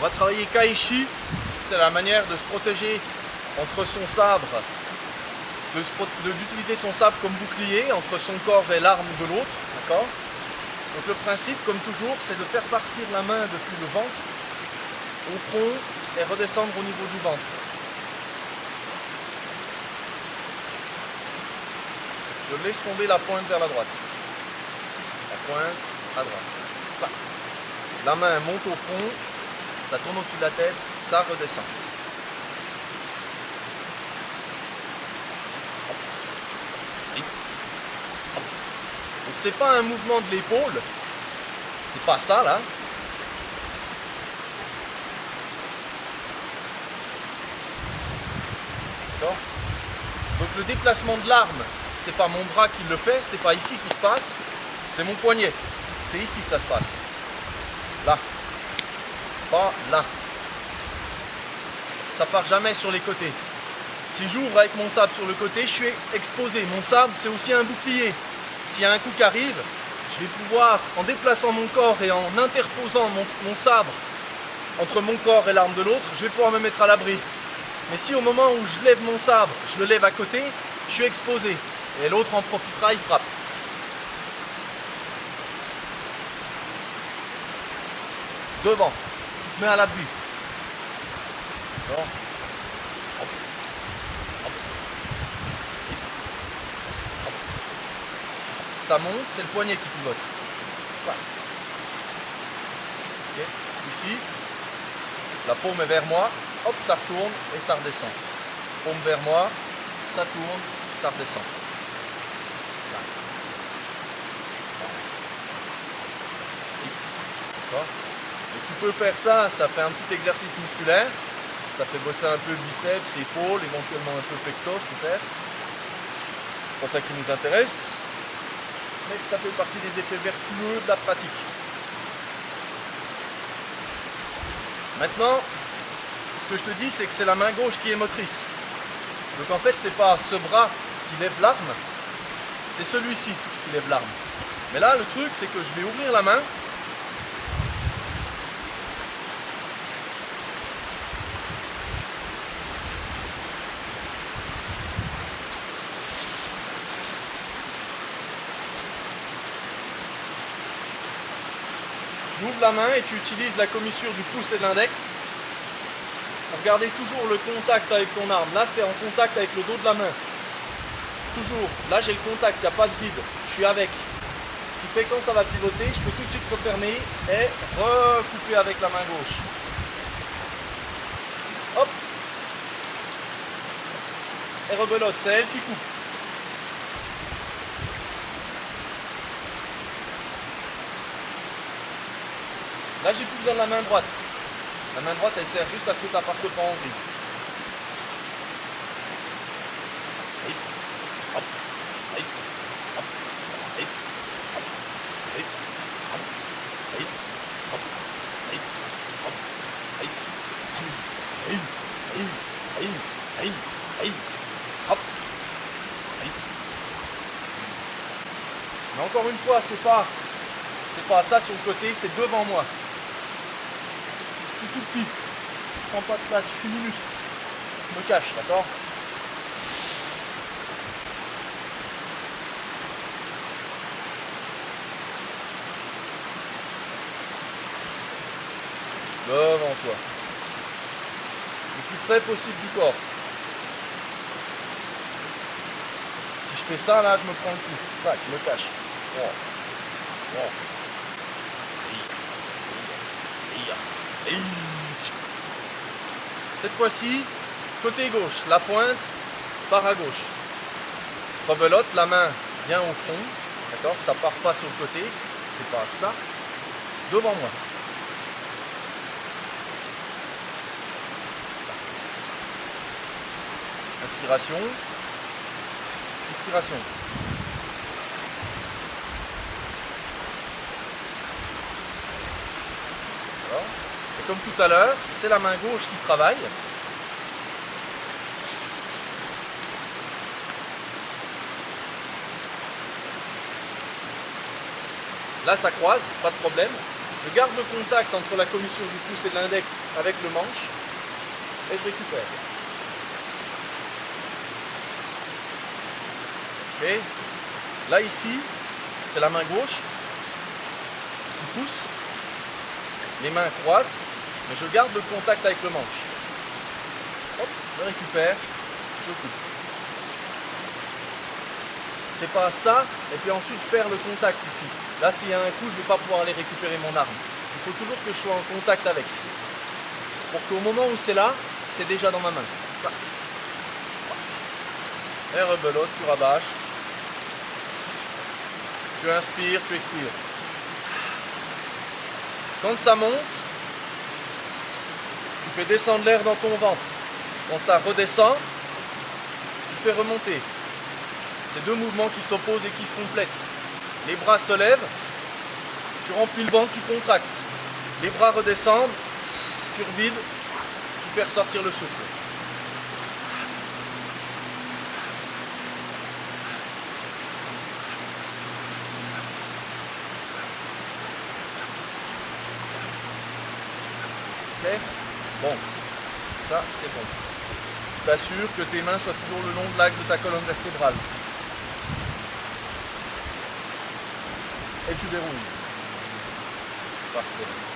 va travailler Kaishi, c'est la manière de se protéger entre son sabre, d'utiliser son sabre comme bouclier entre son corps et l'arme de l'autre, d'accord? Donc le principe, comme toujours, c'est de faire partir la main depuis le ventre au front et redescendre au niveau du ventre. Je laisse tomber la pointe vers la droite. La pointe à droite. La main monte au front, ça tourne au-dessus de la tête, ça redescend. Donc c'est pas un mouvement de l'épaule, c'est pas ça là. D'accord? Donc le déplacement de l'arme, c'est pas mon bras qui le fait, c'est pas ici qui se passe, c'est mon poignet. C'est ici que ça se passe. Là. Pas là. Ça part jamais sur les côtés. Si j'ouvre avec mon sabre sur le côté, je suis exposé. Mon sabre, c'est aussi un bouclier. S'il y a un coup qui arrive, je vais pouvoir, en déplaçant mon corps et en interposant mon sabre entre mon corps et l'arme de l'autre, je vais pouvoir me mettre à l'abri. Mais si au moment où je lève mon sabre, je le lève à côté, je suis exposé. Et l'autre en profitera, il frappe. Devant, tu te mets à l'abri. Ça monte, c'est le poignet qui pivote. Voilà. Okay. Ici, la paume est vers moi, hop, ça retourne et ça redescend. Paume vers moi, ça tourne, ça redescend. Voilà. Et tu peux faire ça, ça fait un petit exercice musculaire, ça fait bosser un peu biceps, épaules, éventuellement un peu pectoraux, super. C'est pas ça qui nous intéresse. Mais ça fait partie des effets vertueux de la pratique. Maintenant, ce que je te dis, c'est que c'est la main gauche qui est motrice. Donc en fait, c'est pas ce bras qui lève l'arme, c'est celui-ci qui lève l'arme. Mais là, le truc, c'est que je vais ouvrir la main. Tu ouvres la main et tu utilises la commissure du pouce et de l'index pour garder toujours le contact avec ton arme. Là, c'est en contact avec le dos de la main. Toujours. Là, j'ai le contact, il n'y a pas de vide. Je suis avec. Ce qui fait que quand ça va pivoter, je peux tout de suite refermer et recouper avec la main gauche. Hop. Et rebelote, c'est elle qui coupe. Là, j'ai plus besoin de la main droite. La main droite, elle sert juste à ce que ça parte pas en vrille. Hop, hop, hop, hop, hop, mais encore une fois, c'est pas ça sur le côté, c'est devant moi. Je suis tout petit, je prends pas de place, je suis minus. Je me cache, d'accord? Devant toi. Le plus près possible du corps. Si je fais ça, là, je me prends le coup. Tac, je me cache. Wow. Wow. Cette fois-ci, côté gauche, la pointe part à gauche. Rebelote, la main vient au front, d'accord? Ça part pas sur le côté, c'est pas ça. Devant moi. Inspiration, expiration. D'accord. Et comme tout à l'heure, c'est la main gauche qui travaille. Là, ça croise, pas de problème. Je garde le contact entre la commissure du pouce et de l'index avec le manche et je récupère. Ok. Là ici, c'est la main gauche qui pousse, les mains croisent, mais je garde le contact avec le manche. Hop, je récupère, je coupe. C'est pas ça, et puis ensuite je perds le contact ici. Là, s'il y a un coup, je ne vais pas pouvoir aller récupérer mon arme. Il faut toujours que je sois en contact avec. Pour qu'au moment où c'est là, c'est déjà dans ma main. Et rebelote, tu rabâches. Tu inspires, tu expires. Quand ça monte, tu fais descendre l'air dans ton ventre. Quand ça redescend, tu fais remonter. C'est deux mouvements qui s'opposent et qui se complètent. Les bras se lèvent, tu remplis le ventre, tu contractes. Les bras redescendent, tu revides, tu fais ressortir le souffle. Ok ? Bon, ça c'est bon. T'assures que tes mains soient toujours le long de l'axe de ta colonne vertébrale. Et tu verrouilles. Parfait.